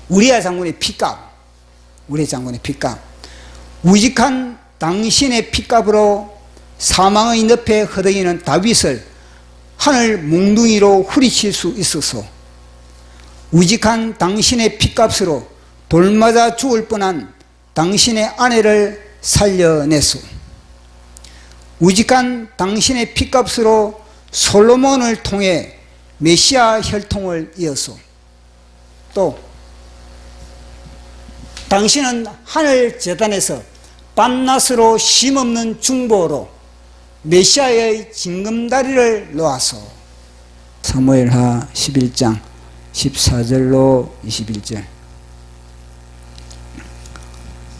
우리아 장군의 핏값, 우리아 장군의 핏값, 우직한 당신의 핏값으로 사망의 늪에 허덕이는 다윗을 하늘 몽둥이로 후리칠 수 있어서 우직한 당신의 핏값으로 돌 맞아 죽을 뻔한 당신의 아내를 살려냈소. 우직한 당신의 핏값으로 솔로몬을 통해 메시아 혈통을 이었소. 또 당신은 하늘 제단에서 빤낫으로 쉼없는 중보로 메시아의 징금다리를 놓아서 사무엘하 11장 14절로 21절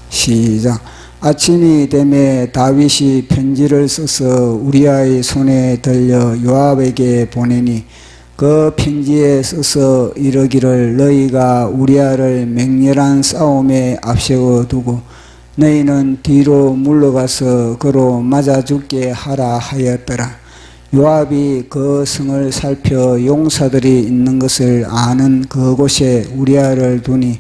시작. 아침이 되매 다윗이 편지를 써서 우리아의 손에 들려 요압에게 보내니 그 편지에 써서 이르기를 너희가 우리아를 맹렬한 싸움에 앞세워 두고 너희는 뒤로 물러가서 그로 맞아 죽게 하라 하였더라. 요압이 그 성을 살펴 용사들이 있는 것을 아는 그곳에 우리아를 두니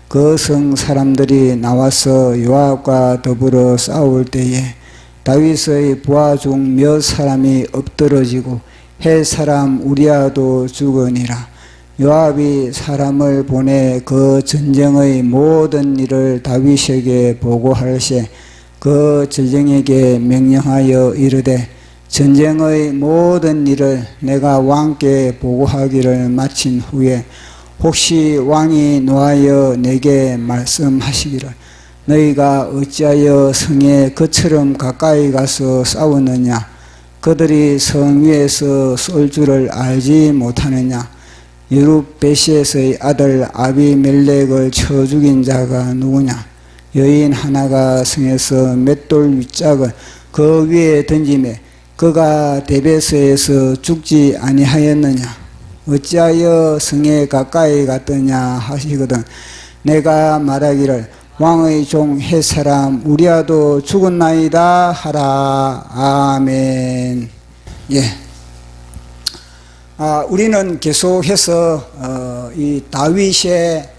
그 성 사람들이 나와서 요압과 더불어 싸울 때에 다윗의 부하 중 몇 사람이 엎드러지고 헷 사람 우리아도 죽으니라. 요압이 사람을 보내 그 전쟁의 모든 일을 다윗에게 보고할세 그 전쟁에게 명령하여 이르되 전쟁의 모든 일을 내가 왕께 보고하기를 마친 후에 혹시 왕이 노하여 내게 말씀하시기를 너희가 어찌하여 성에 그처럼 가까이 가서 싸우느냐 그들이 성 위에서 쏠 줄을 알지 못하느냐 여룻베셋의 아들 아비멜렉을 쳐 죽인 자가 누구냐 여인 하나가 성에서 맷돌 윗짝을 그 위에 던지매 그가 데베스에서 죽지 아니하였느냐 어찌하여 성에 가까이 갔더냐 하시거든 내가 말하기를 왕의 종 헷사람 우리아도 죽었나이다 하라. 아멘. 예. 우리는 계속해서 이 다윗의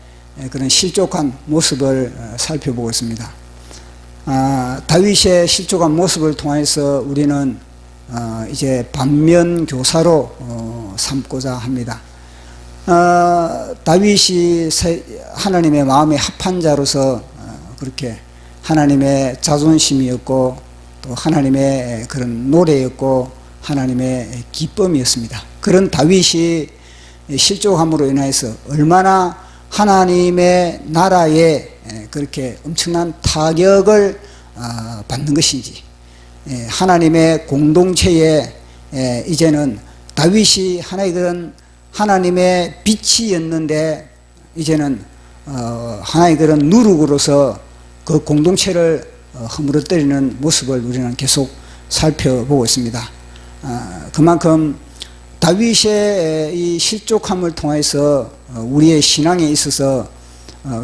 그런 실족한 모습을 살펴보고 있습니다. 다윗의 실족한 모습을 통해서 우리는 이제 반면 교사로 삼고자 합니다. 다윗이 하나님의 마음에 합한 자로서 그렇게 하나님의 자존심이었고 또 하나님의 그런 노래였고 하나님의 기쁨이었습니다. 그런 다윗이 실족함으로 인해서 얼마나 하나님의 나라에 그렇게 엄청난 타격을 받는 것인지 하나님의 공동체에 이제는 다윗이 하나님의 빛이었는데 이제는 하나의 그런 누룩으로서 그 공동체를 허물어뜨리는 모습을 우리는 계속 살펴보고 있습니다. 그만큼 다윗의 이 실족함을 통해서 우리의 신앙에 있어서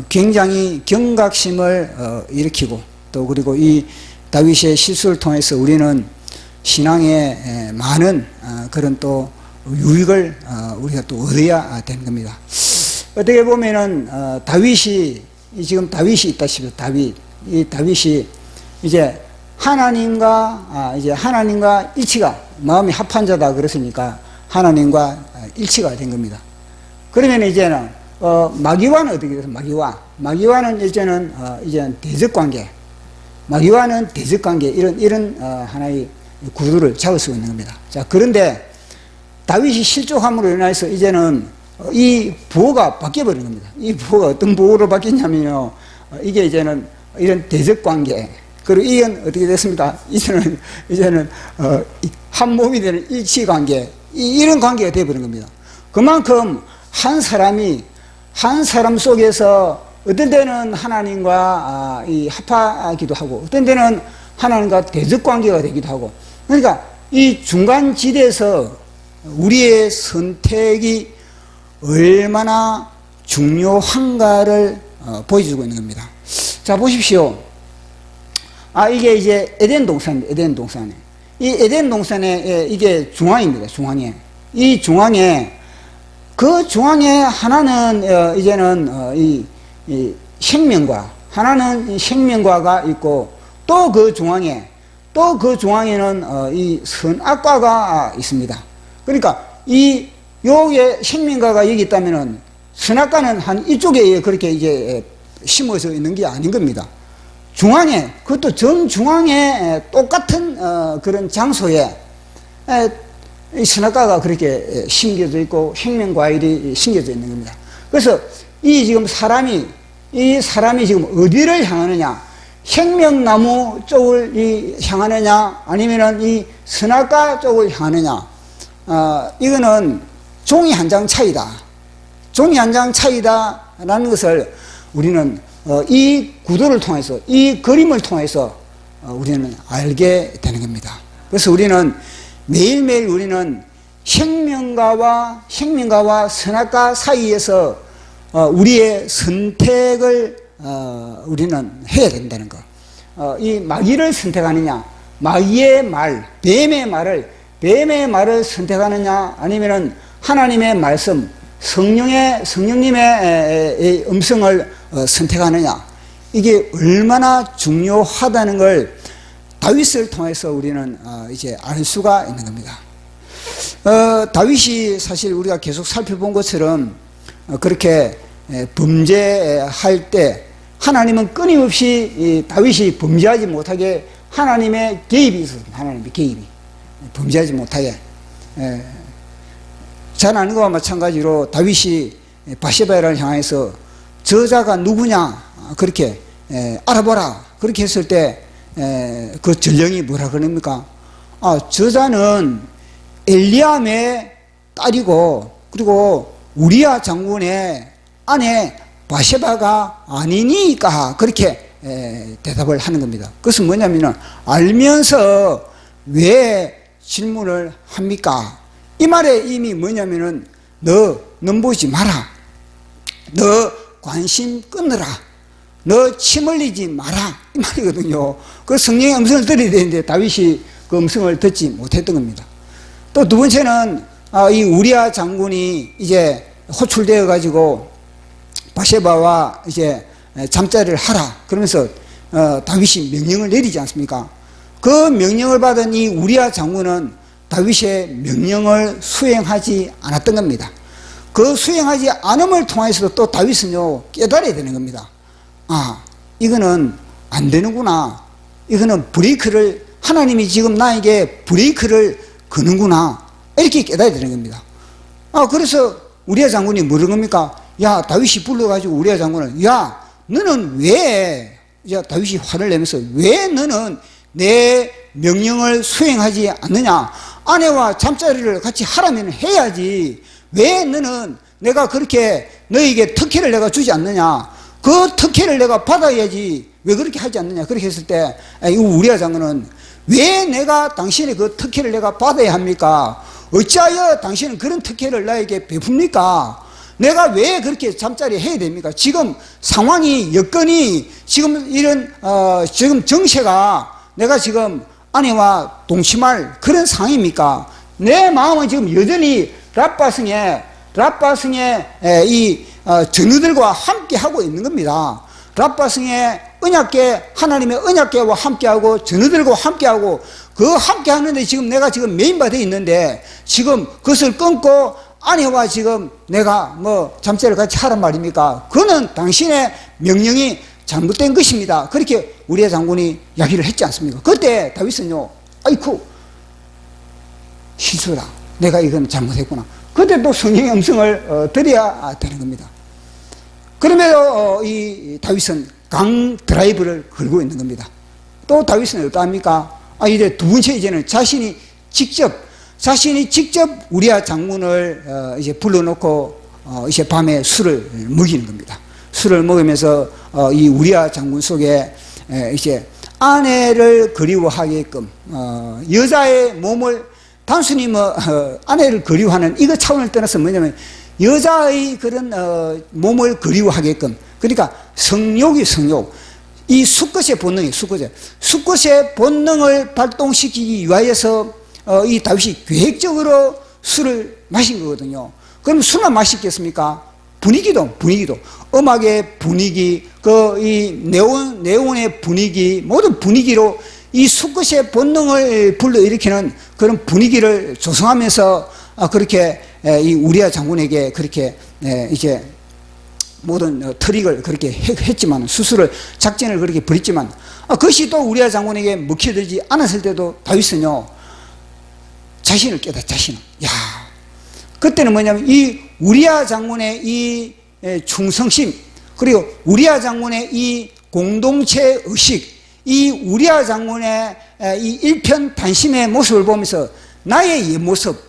굉장히 경각심을 일으키고 또 그리고 이 다윗의 실수를 통해서 우리는 신앙에 많은 그런 또 유익을 우리가 또 얻어야 되는 겁니다. 어떻게 보면은 지금 다윗이 있다시피 이 다윗이 이제 하나님과 일치가 마음이 합한 자다 그랬으니까 하나님과 일치가 된 겁니다. 그러면 이제는 마귀와는 어떻게 돼서 마귀와는 이제는 대적관계, 마귀와는 대적관계 이런 하나의 구도를 잡을 수 있는 겁니다. 자, 그런데 다윗이 실족함으로 인해서 이제는 이 부호가 바뀌어버린 겁니다. 이 부호가 어떤 부호로 바뀌냐면요, 이게 이제는 이런 대적관계, 그리고 이건 어떻게 됐습니까? 이제는 한 몸이 되는 일치관계, 이런 관계가 되어버린 겁니다. 그만큼 한 사람 속에서 어떤 때는 하나님과 합하기도 하고 어떤 때는 하나님과 대적관계가 되기도 하고, 그러니까 이 중간지대에서 우리의 선택이 얼마나 중요한가를 보여주고 있는 겁니다. 자, 보십시오. 이게 이제 에덴 동산입니다. 에덴 동산에. 이 에덴 동산에 이게 중앙입니다. 중앙에. 이 중앙에 그 중앙에 하나는 이제는 이 생명과, 하나는 생명과가 있고, 또 그 중앙에는 이 선악과가 있습니다. 그러니까 요게 생명과가 여기 있다면은 선악과는 한 이쪽에 그렇게 이제 심어져 있는 게 아닌 겁니다. 중앙에, 그것도 정중앙에 똑같은 그런 장소에 이 선악과가 그렇게 심겨져 있고 생명과일이 심겨져 있는 겁니다. 그래서 지금 사람이 지금 어디를 향하느냐, 생명나무 쪽을 향하느냐, 아니면은 이 선악과 쪽을 향하느냐, 이거는 종이 한 장 차이다. 종이 한 장 차이다라는 것을 우리는 이 구도를 통해서, 이 그림을 통해서 우리는 알게 되는 겁니다. 그래서 우리는 매일매일 우리는 생명과와 선악과 사이에서 우리의 선택을 우리는 해야 된다는 것. 이 마귀를 선택하느냐, 마귀의 말, 뱀의 말을 선택하느냐, 아니면은 하나님의 말씀, 성령님의 음성을 선택하느냐, 이게 얼마나 중요하다는 걸 다윗을 통해서 우리는 이제 알 수가 있는 겁니다. 다윗이 사실 우리가 계속 살펴본 것처럼 그렇게 범죄할 때 하나님은 끊임없이 다윗이 범죄하지 못하게 하나님의 개입이 있었습니다. 하나님의 개입이 범죄하지 못하게. 잘 아는 것과 마찬가지로 다윗이 바세바를 향해서 저자가 누구냐 그렇게 알아보라 그렇게 했을 때 그 전령이 뭐라 그럽니까? 저자는 엘리암의 딸이고, 그리고 우리야 장군의 아내 바세바가 아니니까 그렇게 대답을 하는 겁니다. 그것은 뭐냐면은 알면서 왜 질문을 합니까? 이 말의 의미 뭐냐면은 넌 보지 마라, 너 관심 끊으라, 너 침 흘리지 마라, 이 말이거든요. 그 성령의 음성을 들어야 되는데 다윗이 그 음성을 듣지 못했던 겁니다. 또 두 번째는 이 우리야 장군이 이제 호출되어 가지고 바세바와 이제 잠자리를 하라 그러면서 다윗이 명령을 내리지 않습니까? 그 명령을 받은 이 우리야 장군은 다윗의 명령을 수행하지 않았던 겁니다. 그 수행하지 않음을 통해서도 또 다윗은요 깨달아야 되는 겁니다. 이거는 안 되는구나, 이거는 브레이크를, 하나님이 지금 나에게 브레이크를 거는구나, 이렇게 깨달아야 되는 겁니다. 그래서 우리야 장군이 뭐라는 겁니까? 야, 다윗이 불러가지고 우리야 장군을, 야, 너는 왜, 다윗이 화를 내면서 왜 너는 내 명령을 수행하지 않느냐? 아내와 잠자리를 같이 하라면 해야지. 왜 너는 내가 그렇게 너에게 특혜를 내가 주지 않느냐? 그 특혜를 내가 받아야지. 왜 그렇게 하지 않느냐? 그렇게 했을 때, 우리야 장군은 왜 내가 당신의 그 특혜를 내가 받아야 합니까? 어찌하여 당신은 그런 특혜를 나에게 베풉니까? 내가 왜 그렇게 잠자리 해야 됩니까? 지금 상황이, 여건이, 지금 이런, 지금 정세가 내가 지금 아내와 동침할 그런 상황입니까? 내 마음은 지금 여전히 랍바성의 이 전우들과 함께 하고 있는 겁니다. 랍바성의 언약궤, 하나님의 언약궤와 함께하고 전우들과 함께하고 그 함께 하는데 지금 내가 지금 메인바 되어 있는데 지금 그것을 끊고 아내와 지금 내가 잠자리를 같이 하란 말입니까? 그거는 당신의 명령이 잘못된 것입니다. 그렇게 우리의 장군이 이야기를 했지 않습니까? 그때 다윗은요, 아이쿠, 실수다, 내가 이건 잘못했구나. 그때 또 성령의 음성을 드려야 되는 겁니다. 그럼에도 이 다윗은 강 드라이브를 걸고 있는 겁니다. 또 다윗은 어떠합니까? 이제 두 번째, 이제는 자신이 직접 우리야 장군을 이제 불러놓고 이제 밤에 술을 먹이는 겁니다. 술을 먹으면서 이 우리야 장군 속에 이제 아내를 그리워하게끔 여자의 몸을 단순히 아내를 그리워하는 이거 차원을 떠나서 뭐냐면 여자의 그런 몸을 그리워하게끔, 그러니까 성욕, 이 수컷의 본능이 수컷의 본능을 발동시키기 위하여서 이 다윗이 계획적으로 술을 마신 거거든요. 그럼 술만 마시겠습니까? 분위기도 음악의 분위기, 이 내용의 분위기, 모든 분위기로 이 수컷의 본능을 불러일으키는 그런 분위기를 조성하면서 그렇게 이 우리아 장군에게 그렇게 이제 모든 트릭을 그렇게 했지만, 수술을 작전을 그렇게 벌였지만, 그것이 또 우리아 장군에게 먹혀들지 않았을 때도 다윗은요 자신을 깨닫, 자신은 그때는 뭐냐면 이 우리아 장군의 이 충성심, 그리고 우리아 장군의 이 공동체 의식, 이 우리아 장군의 이 일편단심의 모습을 보면서 나의 모습,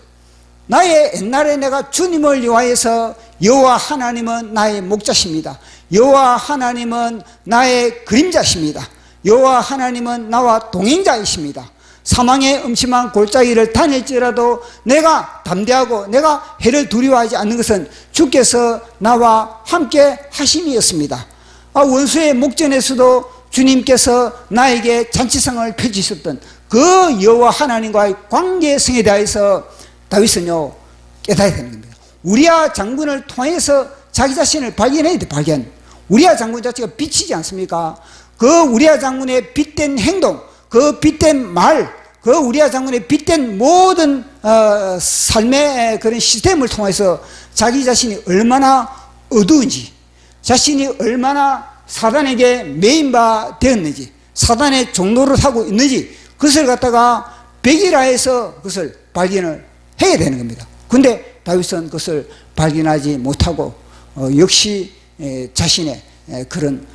나의 옛날에 내가 주님을 위하여서 여호와 하나님은 나의 목자십니다. 여호와 하나님은 나의 그림자십니다. 여호와 하나님은 나와 동행자이십니다. 사망의 음침한 골짜기를 다닐지라도 내가 담대하고 내가 해를 두려워하지 않는 것은 주께서 나와 함께 하심이었습니다. 원수의 목전에서도 주님께서 나에게 잔치상을 펼치셨던 그 여호와 하나님과의 관계성에 대해서 다윗은요 깨달아야 되는 겁니다. 우리아 장군을 통해서 자기 자신을 발견해야 돼. 발견. 우리아 장군 자체가 빛이지 않습니까? 그 우리아 장군의 빛된 행동, 그 빛된 말, 그 우리아 장군의 빛된 모든 삶의 그런 시스템을 통해서 자기 자신이 얼마나 어두운지, 자신이 얼마나 사단에게 매인바 되었는지, 사단의 종로를 하고 있는지, 그것을 갖다가 백일화해서 그것을 발견을 해야 되는 겁니다. 근데 다윗은 그것을 발견하지 못하고 역시 자신의 그런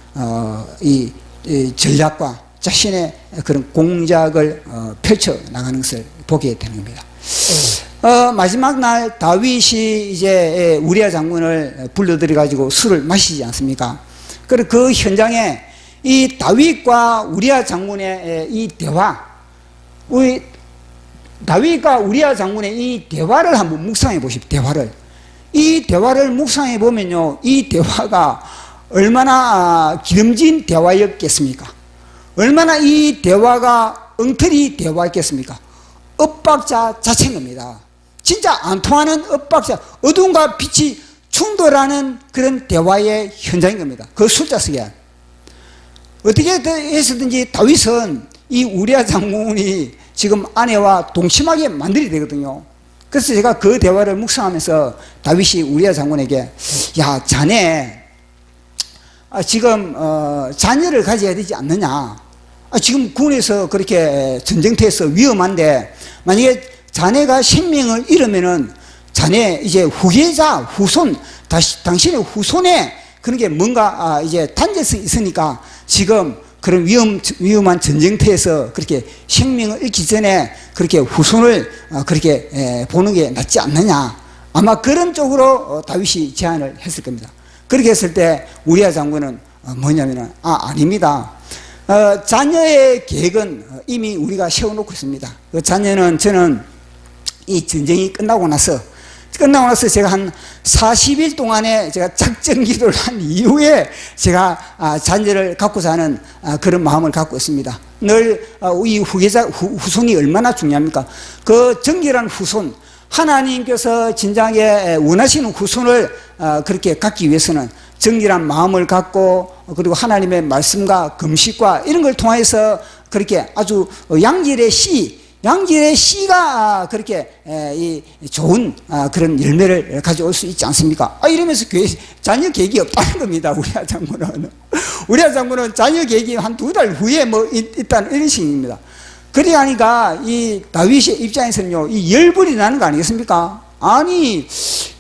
이 전략과 자신의 그런 공작을 펼쳐 나가는 것을 보게 되는 겁니다. 마지막 날 다윗이 이제 우리아 장군을 불러들여 가지고 술을 마시지 않습니까? 그리고 그 현장에 이 다윗과 우리아 장군의 이 대화, 우리 다윗과 우리아 장군의 이 대화를 한번 묵상해 보십시오. 이 대화를 묵상해 보면요, 이 대화가 얼마나 기름진 대화였겠습니까? 얼마나 이 대화가 엉터리 대화였겠습니까? 엇박자 자체인 겁니다. 진짜 안 통하는 엇박자, 어둠과 빛이 충돌하는 그런 대화의 현장인 겁니다. 그 술자 속에 어떻게 해서든지 다윗은 이 우리아 장군이 지금 아내와 동침하게 만들어야 되거든요. 그래서 제가 그 대화를 묵상하면서 다윗이 우리아 장군에게, 야, 자네 지금 자녀를 가져야 되지 않느냐? 지금 군에서 그렇게 전쟁터에서 위험한데 만약에 자네가 생명을 잃으면은 자네 이제 후계자, 후손, 당신의 후손에 그런 게 뭔가 이제 단절성이 있으니까 지금 그런 위험한 전쟁터에서 그렇게 생명을 잃기 전에 그렇게 후손을 그렇게 보는 게 낫지 않느냐. 아마 그런 쪽으로 다윗이 제안을 했을 겁니다. 그렇게 했을 때 우리아 장군은 뭐냐면은, 아닙니다. 자녀의 계획은 이미 우리가 세워놓고 있습니다. 그 자녀는 저는 이 전쟁이 끝나고 나서 제가 한 40일 동안에 제가 작전 기도를 한 이후에 제가 자녀를 갖고자 하는 그런 마음을 갖고 있습니다. 늘 이 후손이 얼마나 중요합니까? 그 정결한 후손, 하나님께서 진정하게 원하시는 후손을 그렇게 갖기 위해서는 정결한 마음을 갖고, 그리고 하나님의 말씀과 금식과 이런 걸 통해서 그렇게 아주 양질의 씨가 그렇게 이 좋은 그런 열매를 가져올 수 있지 않습니까? 이러면서 자녀 계획이 없다는 겁니다. 우리아 장군은 자녀 계획이 한 2달 후에 뭐 있다는 이런 식입니다. 그래 하니까 이 다윗의 입장에서는요, 이 열불이 나는 거 아니겠습니까? 아니,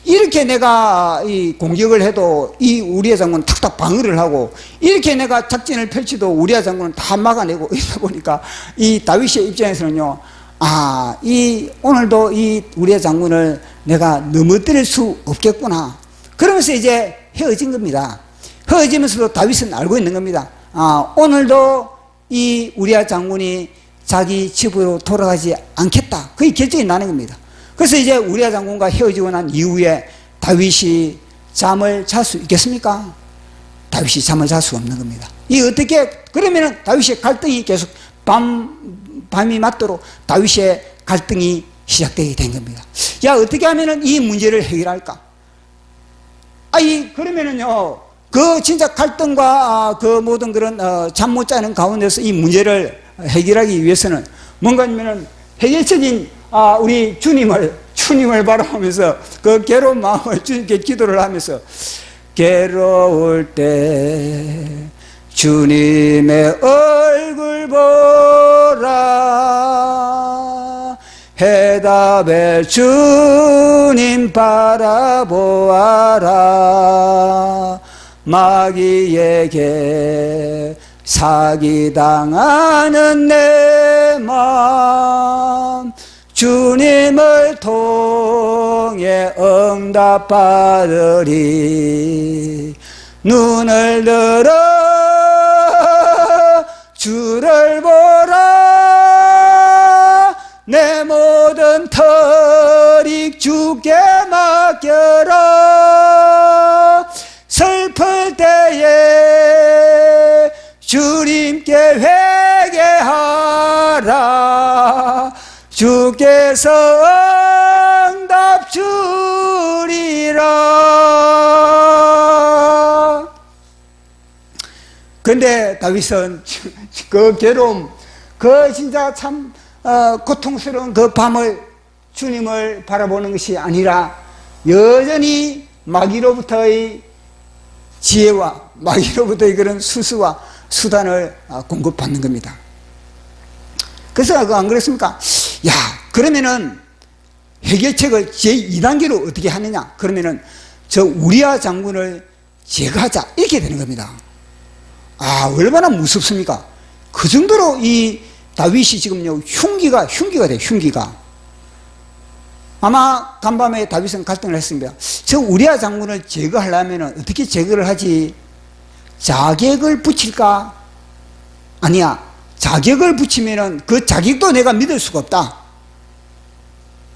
이렇게 내가 이 공격을 해도 이 우리아 장군은 탁탁 방어를 하고, 이렇게 내가 작전을 펼치도 우리아 장군은 다 막아내고 이러다 보니까 이 다윗의 입장에서는요, 오늘도 이 우리아 장군을 내가 넘어뜨릴 수 없겠구나. 그러면서 이제 헤어진 겁니다. 헤어지면서도 다윗은 알고 있는 겁니다. 오늘도 이 우리아 장군이 자기 집으로 돌아가지 않겠다. 그게 결정이 나는 겁니다. 그래서 이제 우리아 장군과 헤어지고 난 이후에 다윗이 잠을 잘 수 있겠습니까? 다윗이 잠을 잘 수 없는 겁니다. 이 어떻게, 그러면은 다윗의 갈등이 계속 밤이 맞도록 다윗의 갈등이 시작되게 된 겁니다. 야, 어떻게 하면은 이 문제를 해결할까? 그러면은요, 그 진짜 갈등과 그 모든 그런 잠 못 자는 가운데서 이 문제를 해결하기 위해서는 뭔가 하면은 해결책인 우리 주님을 바라보면서 그 괴로운 마음을 주님께 기도를 하면서 괴로울 때 주님의 얼굴 보라 해답에 주님 바라보아라 마귀에게 사기당하는 내 마음 주님을 통해 응답받으리 눈을 들어 주를 보라 내 모든 터릭 주께 맡겨라 슬플 때에 주님께 회개하라 주께서 응답 주리라. 근데 다윗은 그 괴로움, 그 진짜 참 고통스러운 그 밤을 주님을 바라보는 것이 아니라 여전히 마귀로부터의 지혜와 마귀로부터의 그런 수수와 수단을 공급받는 겁니다. 그래서 안 그랬습니까? 야, 그러면은 해결책을 제2단계로 어떻게 하느냐? 그러면은 저 우리아 장군을 제거하자 이렇게 되는 겁니다. 얼마나 무섭습니까? 그 정도로 이 다윗이 지금요 흉기가 돼요. 흉기가. 아마 간밤에 다윗은 갈등을 했습니다. 저 우리아 장군을 제거하려면 어떻게 제거를 하지? 자객을 붙일까? 아니야. 자격을 붙이면은 그 자격도 내가 믿을 수가 없다.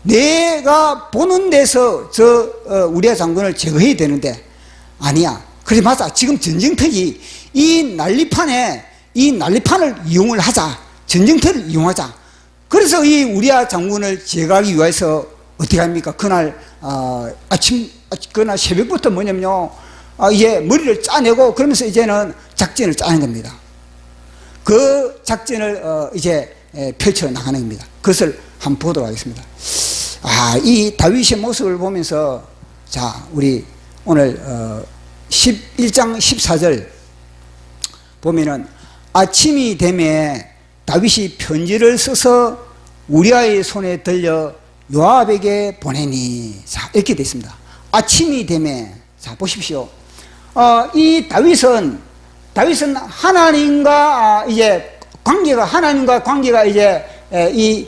내가 보는 데서 우리아 장군을 제거해야 되는데 아니야. 그래 맞아. 지금 전쟁터기 이 난리판을 이용을 하자. 전쟁터를 이용하자. 그래서 이 우리아 장군을 제거하기 위해서 어떻게 합니까? 그날 그날 새벽부터 뭐냐면요. 이제 머리를 짜내고 그러면서 이제는 작전을 짜는 겁니다. 그 작전을 이제 펼쳐 나가는 겁니다. 그것을 한번 보도록 하겠습니다. 이 다윗의 모습을 보면서 자 우리 오늘 11장 14절 보면은 아침이 되매 다윗이 편지를 써서 우리아의 손에 들려 요압에게 보내니 자 이렇게 되어 있습니다. 아침이 되매 자 보십시오. 이 다윗은 하나님과 하나님과 관계가 이제 이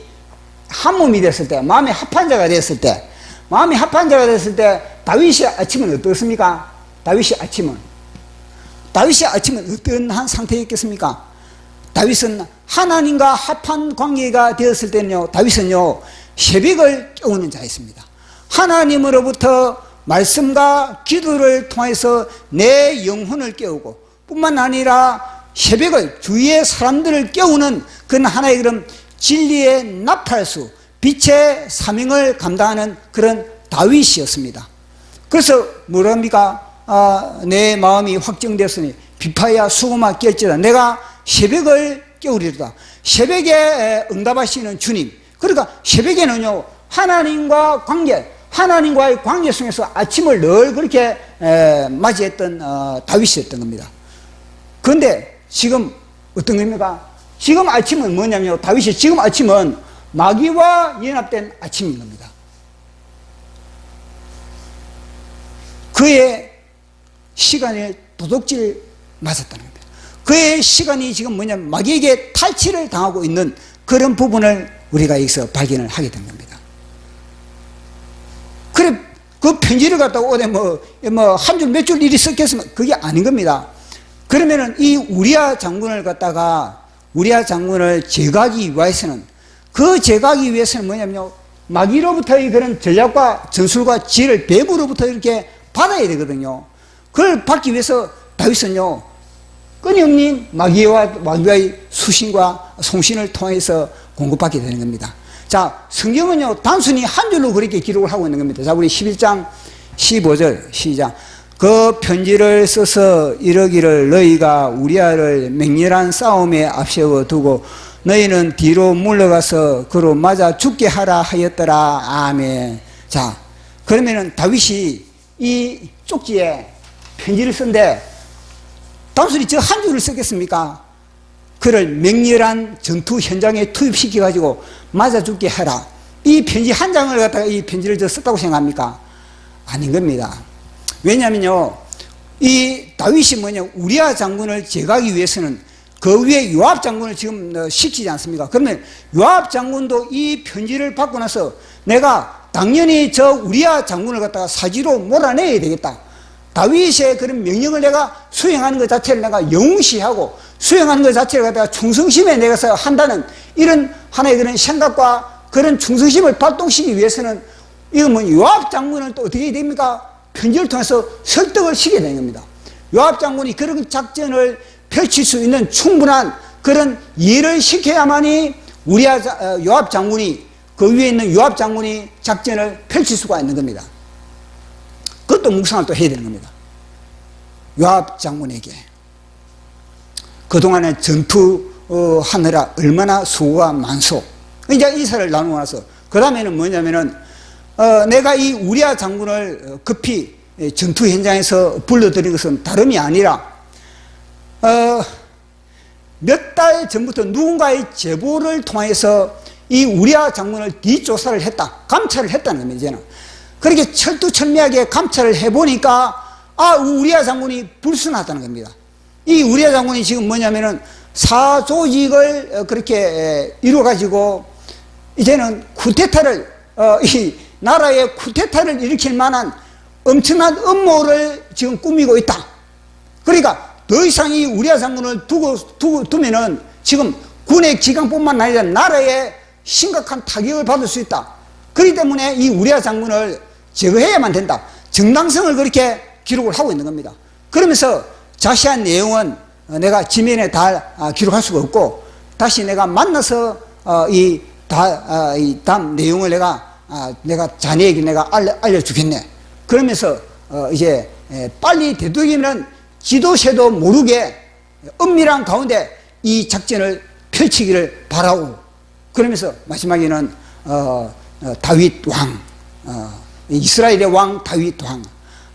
한 몸이 됐을 때, 마음의 합한 자가 됐을 때, 다윗의 아침은 어떻습니까? 다윗의 아침은 어떤 한 상태였겠습니까? 다윗은 하나님과 합한 관계가 되었을 때는요, 다윗은요, 새벽을 깨우는 자였습니다. 하나님으로부터 말씀과 기도를 통해서 내 영혼을 깨우고, 뿐만 아니라 새벽을 주위의 사람들을 깨우는 그런 하나의 그런 진리의 나팔수, 빛의 사명을 감당하는 그런 다윗이었습니다. 그래서 뭐랍니까? 내 마음이 확정되었으니 비파야 수고마 깰지라 내가 새벽을 깨우리로다. 새벽에 응답하시는 주님. 그러니까 새벽에는요 하나님과의 관계 속에서 아침을 늘 그렇게 맞이했던 다윗이었던 겁니다. 그런데 지금 어떤 겁니까? 지금 아침은 뭐냐면요, 다윗이 지금 아침은 마귀와 연합된 아침인 겁니다. 그의 시간에 도둑질 맞았다는 겁니다. 그의 시간이 지금 뭐냐면 마귀에게 탈취를 당하고 있는 그런 부분을 우리가 여기서 발견을 하게 된 겁니다. 그래, 그 편지를 갖다가 어디 한 줄 몇 줄 일이 섞였으면 그게 아닌 겁니다. 그러면은 이 우리아 장군을 제거하기 위해서는 뭐냐면요, 마귀로부터의 그런 전략과 전술과 지혜를 배부로부터 이렇게 받아야 되거든요. 그걸 받기 위해서 다윗은요, 끊임없는 마귀와의 수신과 송신을 통해서 공급받게 되는 겁니다. 자, 성경은요, 단순히 한 줄로 그렇게 기록을 하고 있는 겁니다. 자, 우리 11장 15절 시작. 그 편지를 써서 이러기를 너희가 우리아를 맹렬한 싸움에 앞세워 두고 너희는 뒤로 물러가서 그로 맞아 죽게 하라 하였더라. 아멘. 자, 그러면은 다윗이 이 쪽지에 편지를 쓴데 단순히 저 한 줄을 썼겠습니까? 그를 맹렬한 전투 현장에 투입시켜가지고 맞아 죽게 하라. 이 편지 한 장을 갖다가 이 편지를 저 썼다고 생각합니까? 아닌 겁니다. 왜냐면요, 이 다윗이 뭐냐, 우리아 장군을 제거하기 위해서는 그 위에 요압 장군을 지금 시키지 않습니까? 그러면 요압 장군도 이 편지를 받고 나서 내가 당연히 저 우리아 장군을 갖다가 사지로 몰아내야 되겠다. 다윗의 그런 명령을 내가 수행하는 것 자체를 내가 영웅시하고 수행하는 것 자체를 갖다가 충성심에 내가서 한다는 이런 하나의 그런 생각과 그런 충성심을 발동시키기 위해서는 이거 뭐 요압 장군을 또 어떻게 해야 됩니까? 편지를 통해서 설득을 시켜야 되는 겁니다. 요압 장군이 그런 작전을 펼칠 수 있는 충분한 그런 이해를 시켜야만이 요압 장군이 그 위에 있는 요압 장군이 작전을 펼칠 수가 있는 겁니다. 그것도 묵상을 또 해야 되는 겁니다. 요압 장군에게 그동안에 전투하느라 얼마나 수고가 많소. 이제 인사를 나누고 나서 그 다음에는 뭐냐면은 내가 이 우리아 장군을 급히 전투 현장에서 불러들인 것은 다름이 아니라 몇 달 전부터 누군가의 제보를 통해서 이 우리아 장군을 뒷조사를 했다. 감찰을 했다는 겁니다. 이제는. 그렇게 철두철미하게 감찰을 해보니까 우리아 장군이 불순하다는 겁니다. 이 우리아 장군이 지금 뭐냐면은 사조직을 그렇게 이루어가지고 이제는 쿠데타를 이 나라에 쿠데타를 일으킬 만한 엄청난 음모를 지금 꾸미고 있다. 그러니까 더 이상 이 우리아 장군을 두면은 지금 군의 기강뿐만 아니라 나라에 심각한 타격을 받을 수 있다. 그렇기 때문에 이 우리아 장군을 제거해야만 된다. 정당성을 그렇게 기록을 하고 있는 겁니다. 그러면서 자세한 내용은 내가 지면에 다 기록할 수가 없고 다시 내가 만나서 이 다음 내용을 내가 자네에게 내가 알려주겠네. 그러면서 이제 빨리 되도록이면 지도새도 모르게 은밀한 가운데 이 작전을 펼치기를 바라고 그러면서 마지막에는 다윗 왕, 이스라엘의 왕 다윗 왕,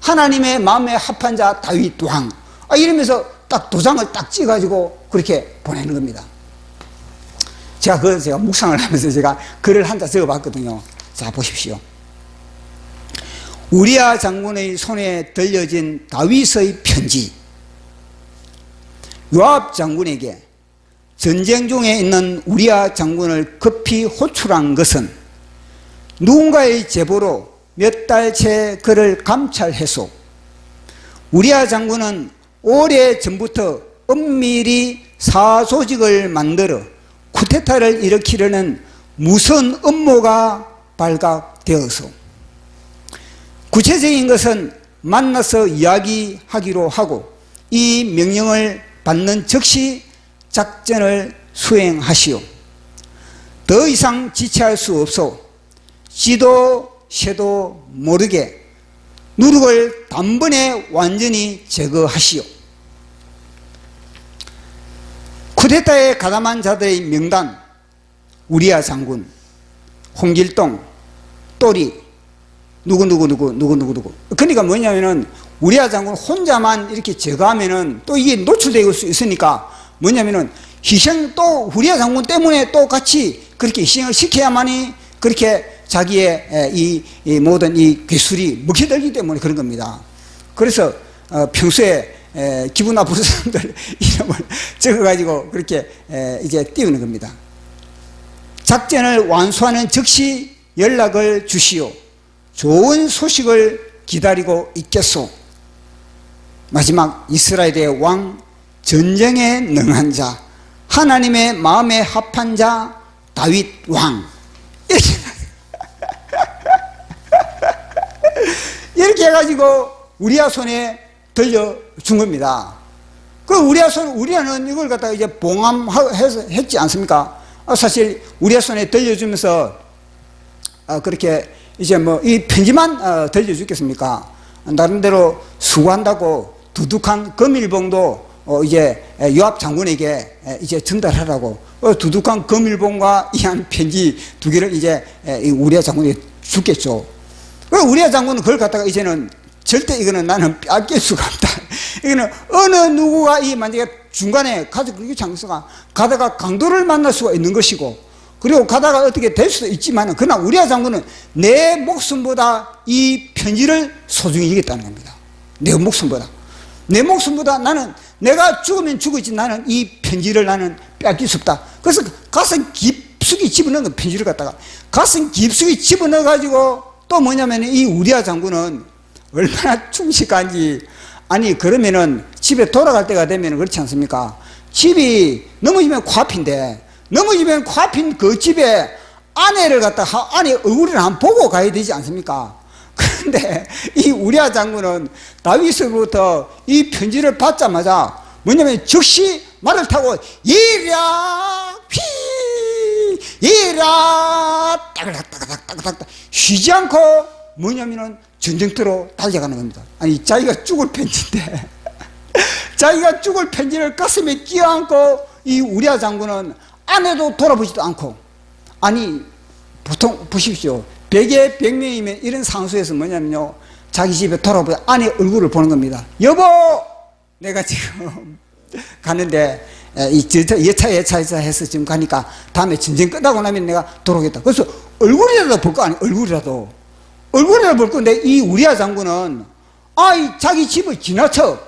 하나님의 마음에 합한 자 다윗 왕, 이러면서 딱 도장을 딱 찍어가지고 그렇게 보내는 겁니다. 제가 묵상을 하면서 제가 글을 한 자 적어봤거든요. 자, 보십시오. 우리아 장군의 손에 들려진 다윗의 편지. 요압 장군에게 전쟁 중에 있는 우리아 장군을 급히 호출한 것은 누군가의 제보로 몇 달째 그를 감찰해서 우리아 장군은 오래 전부터 은밀히 사조직을 만들어 쿠데타를 일으키려는 무슨 음모가 발각되어서 구체적인 것은 만나서 이야기하기로 하고 이 명령을 받는 즉시 작전을 수행하시오. 더 이상 지체할 수 없어 지도 새도 모르게 누룩을 단번에 완전히 제거하시오. 쿠데타에 가담한 자들의 명단, 우리아 장군, 홍길동, 또리, 누구. 그러니까 뭐냐면은 우리아 장군 혼자만 이렇게 제거하면은 또 이게 노출될 수 있으니까 뭐냐면은 또 우리아 장군 때문에 또 같이 그렇게 희생을 시켜야만이 그렇게 자기의 이 모든 이 괴술이 먹혀들기 때문에 그런 겁니다. 그래서 평소에 기분 나쁜 사람들 이름을 적어가지고 그렇게 이제 띄우는 겁니다. 작전을 완수하는 즉시 연락을 주시오. 좋은 소식을 기다리고 있겠소. 마지막 이스라엘의 왕, 전쟁에 능한 자, 하나님의 마음에 합한 자 다윗 왕. 이렇게 해가지고 우리아 손에 들려준 겁니다. 그 우리아는 이걸 갖다가 이제 봉함했지 않습니까? 사실 우리아 손에 들려주면서 그렇게 이제 뭐 이 편지만 들려주겠습니까? 나름대로 수고한다고 두둑한 금일봉도 이제 요압 장군에게 이제 전달하라고 두둑한 금일봉과 이 한 편지 두 개를 이제 우리아 장군에게 주겠죠. 우리아 장군은 그걸 갖다가 이제는 절대 이거는 나는 빼앗길 수가 없다. 이거는 어느 누구가 이 만약에 중간에 가족 장수가 가다가 강도를 만날 수가 있는 것이고, 그리고 가다가 어떻게 될 수도 있지만, 그러나 우리아 장군은 내 목숨보다 이 편지를 소중히 여겼다는 겁니다. 내 목숨보다. 내 목숨보다 나는, 내가 죽으면 죽었지 나는 이 편지를 나는 빼앗길 수 없다. 그래서 가슴 깊숙이 집어넣은 거, 편지를 갖다가 가슴 깊숙이 집어넣어 가지고, 또 뭐냐면 이 우리아 장군은 얼마나 충실한지. 아니 그러면은 집에 돌아갈 때가 되면 그렇지 않습니까? 집이 넘어지면 코앞인데, 넘어지면 코앞인 그 집에 아내를 갖다가 아내 얼굴을 한번 보고 가야 되지 않습니까? 그런데 이 우리아 장군은 다윗으로부터 이 편지를 받자마자 뭐냐면 즉시 말을 타고 이랴 휘 이랴 따그닥따그닥따그닥 쉬지 않고 뭐냐면은 전쟁터로 달려가는 겁니다. 아니 자기가 죽을 편지인데 자기가 죽을 편지를 가슴에 끼어안고 이 우리아 장군은 아내도 돌아보지도 않고, 아니 보통 보십시오. 100에 100명이면 이런 상수에서 뭐냐면요, 자기 집에 돌아보자 아내 얼굴을 보는 겁니다. 여보 내가 지금 가는데 예차 해서 지금 가니까 다음에 전쟁 끝나고 나면 내가 돌아오겠다. 그래서 얼굴이라도 볼 거 아니에요. 얼굴이라도 볼 건데 이 우리아 장군은 자기 집을 지나쳐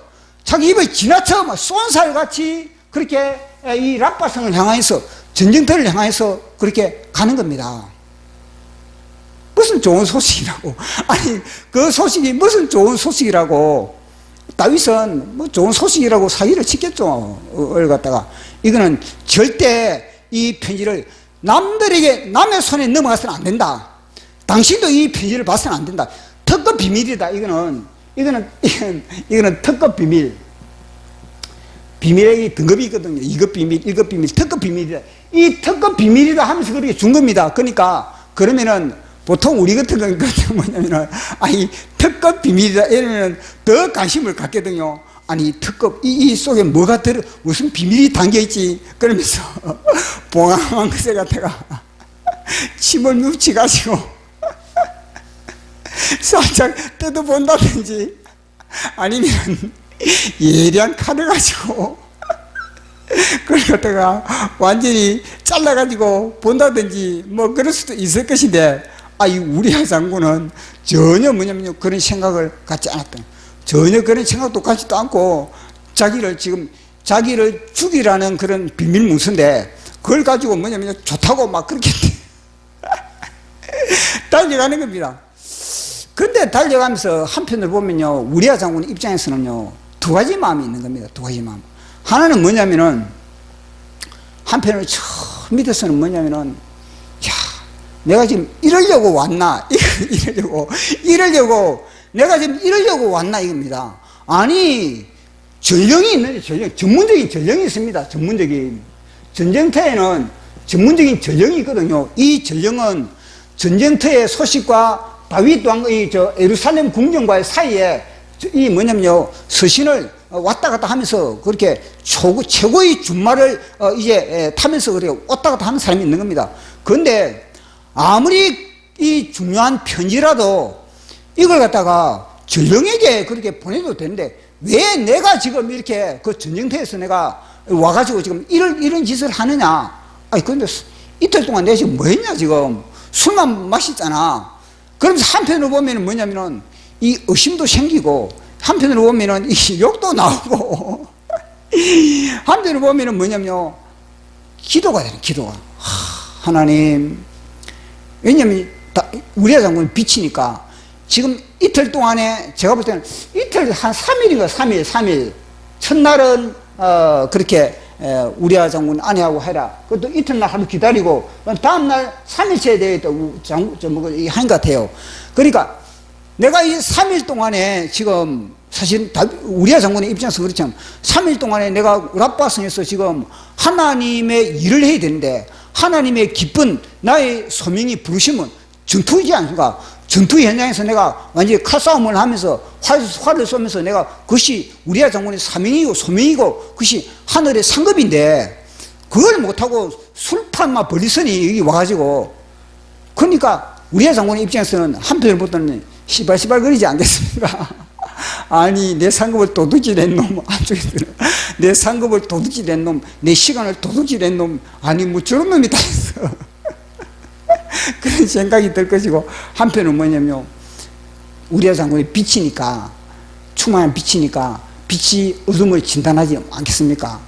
막 쏜살같이 그렇게 이 락바성을 향해서, 전쟁터를 향해서 그렇게 가는 겁니다. 무슨 좋은 소식이라고. 아니 그 소식이 무슨 좋은 소식이라고. 다윗은 뭐 좋은 소식이라고 사기를 치겠죠. 을 갖다가 이거는 절대 이 편지를 남의 손에 넘어가서는 안 된다. 당신도 이 편지를 봐서는 안 된다. 특급 비밀이다. 이거는 특급 비밀. 비밀의 등급이 있거든요. 2급 비밀, 1급 비밀, 특급 비밀이다. 이 특급 비밀이다 하면서 그렇게 준 겁니다. 그러니까 그러면은 보통 우리 같은 경우는 뭐냐면은 특급 비밀이다 이러면 더 관심을 갖거든요. 아니 특급 이 속에 뭐가 무슨 비밀이 담겨 있지. 그러면서 봉황한 것에 갖다가 침을 묻히 가지고 살짝 뜯어본다든지, 아니면 예리한 칼을 가지고 그걸 갖다가 완전히 잘라가지고 본다든지 뭐 그럴 수도 있을 것인데, 이 우리아 장군은 전혀 뭐냐면요 그런 생각을 갖지 않았던, 전혀 그런 생각도 갖지도 않고 자기를 죽이라는 그런 비밀 문서인데 그걸 가지고 뭐냐면요 좋다고 막 그렇게 달려가는 겁니다. 근데 달려가면서 한편으로 보면요, 우리아 장군 입장에서는요 두 가지 마음이 있는 겁니다. 두 가지 마음. 하나는 뭐냐면은, 한편으로 저 밑에서는 뭐냐면은, 내가 지금 이러려고 왔나? 이러려고 내가 지금 이러려고 왔나 이겁니다. 아니 전령이 있는데, 전문적인 전령이 있습니다. 전문적인 전쟁터에는 전문적인 전령이 있거든요. 이 전령은 전쟁터의 소식과 다윗 왕의 예루살렘 궁전과의 사이에 이 뭐냐면요 서신을 왔다 갔다 하면서 그렇게 최고의 준말을 이제 타면서 그렇게 왔다 갔다 하는 사람이 있는 겁니다. 그런데 아무리 이 중요한 편지라도 이걸 갖다가 전령에게 그렇게 보내도 되는데, 왜 내가 지금 이렇게 그 전쟁터에서 내가 와가지고 지금 이런 짓을 하느냐. 근데 이틀 동안 내가 지금 뭐 했냐, 지금 술만 마셨잖아. 그러면서 한편으로 보면은 뭐냐면은 이 의심도 생기고, 한편으로 보면은 이 욕도 나오고, 한편으로 보면은 뭐냐면요 기도가 되는, 기도가. 하나님, 왜냐면 우리아 장군은 빛이니까 지금 이틀 동안에 제가 볼 때는 이틀 한 3일인가 3일 첫날은 그렇게 우리아 장군 아내하고 해라. 그것도 이튿날 하루 기다리고 다음날 3일째에 대해 또 한 것 같아요. 그러니까 내가 이 3일 동안에 지금 사실 우리아 장군의 입장에서 그렇지만 3일 동안에 내가 랍바성에서 지금 하나님의 일을 해야 되는데, 하나님의 기쁜 나의 소명이 부르시면 전투이지 않습니까? 전투 현장에서 내가 완전히 칼싸움을 하면서 활을 쏘면서 내가 그것이 우리야 장군의 사명이고 소명이고 그것이 하늘의 상급인데 그걸 못하고 술판만 벌리더니 여기 와가지고 그러니까 우리야 장군의 입장에서는 한편을 보더니 시발시발 거리지 않겠습니까? 아니 내 상급을 도둑질한 놈 한쪽에서는 내 상급을 도둑질한 놈 내 시간을 도둑질한 놈 아니 뭐 저런 놈이 다 있어 그런 생각이 들 것이고 한편은 뭐냐면 우리야 장군이 빛이니까 충만한 빛이니까 빛이 어둠을 진단하지 않겠습니까?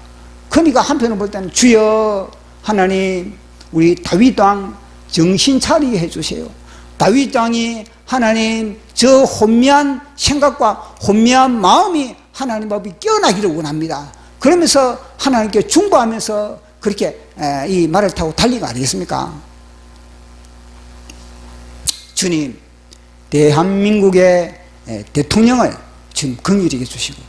그러니까 한편을 볼 때는 주여 하나님 우리 다윗 왕 정신 차리게 해주세요. 다윗 왕이 하나님 저 혼미한 생각과 혼미한 마음이 하나님 앞에 깨어나기를 원합니다. 그러면서 하나님께 중보하면서 그렇게 이 말을 타고 달리가 아니겠습니까? 주님 대한민국의 대통령을 지금 긍휼히 여겨주시고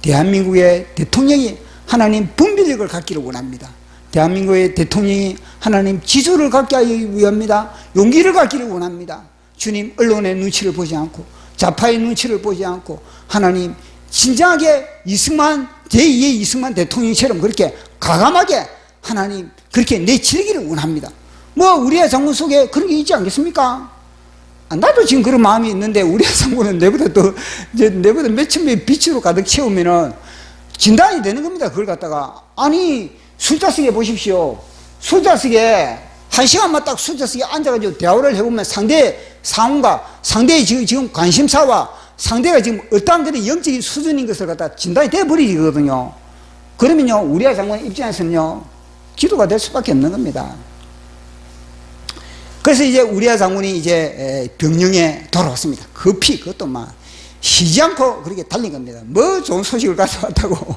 대한민국의 대통령이 하나님 분별력을 갖기를 원합니다. 대한민국의 대통령이 하나님 지조를 갖게 하기 위함이다. 용기를 갖기를 원합니다. 주님 언론의 눈치를 보지 않고 좌파의 눈치를 보지 않고 하나님 진정하게 이승만 제2의 이승만 대통령처럼 그렇게 과감하게 하나님 그렇게 내치기를 원합니다. 뭐 우리의 장군 속에 그런 게 있지 않겠습니까? 나도 지금 그런 마음이 있는데 우리의 장군은 내보다 몇천 명의 빛으로 가득 채우면은 진단이 되는 겁니다. 그걸 갖다가 아니 술자석에 보십시오. 술자석에 한 시간만 딱 술자석에 앉아가지고 대화를 해보면 상대 상황과 상대의 지금 관심사와 상대가 지금 어떠한 그런 영적인 수준인 것을 갖다 진단이 돼버리거든요. 그러면요 우리야 장군 입장에서는요 기도가 될 수밖에 없는 겁니다. 그래서 이제 우리야 장군이 이제 병영에 돌아왔습니다. 급히 그것도 막 쉬지 않고 그렇게 달린 겁니다. 뭐 좋은 소식을 가져왔다고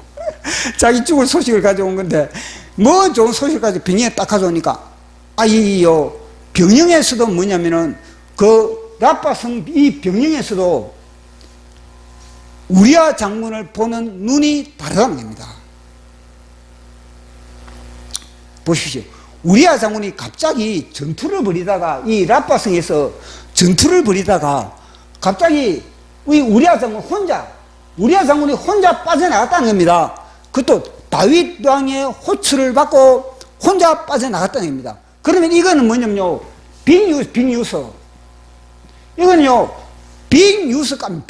자기 죽을 소식을 가져온 건데 뭐 좋은 소식을 가지고 병영에 딱 가져오니까 요 병영에서도 뭐냐면은 그 라빠성 이 병영에서도 우리야 장군을 보는 눈이 다르다는 겁니다. 보십시오. 우리야 장군이 갑자기 전투를 벌이다가 이 라빠성에서 전투를 벌이다가 갑자기 우리야 장군이 혼자 빠져나갔다는 겁니다. 그것도 다윗 왕의 호출을 받고 혼자 빠져나갔다는 겁니다. 그러면 이거는 뭐냐면요 빅뉴스 이거는요 빅뉴스감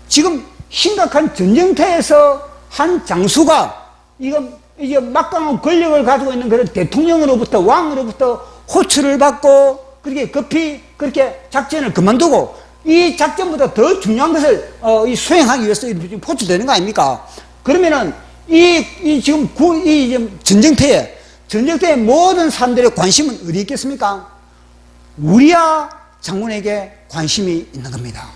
지금 심각한 전쟁터에서 한 장수가 이제 막강한 권력을 가지고 있는 그런 대통령으로부터 왕으로부터 호출을 받고 그렇게 급히 그렇게 작전을 그만두고 이 작전보다 더 중요한 것을 수행하기 위해서 호출되는 거 아닙니까? 그러면은 지금 전쟁터에 모든 사람들의 관심은 어디 있겠습니까? 우리야 장군에게 관심이 있는 겁니다.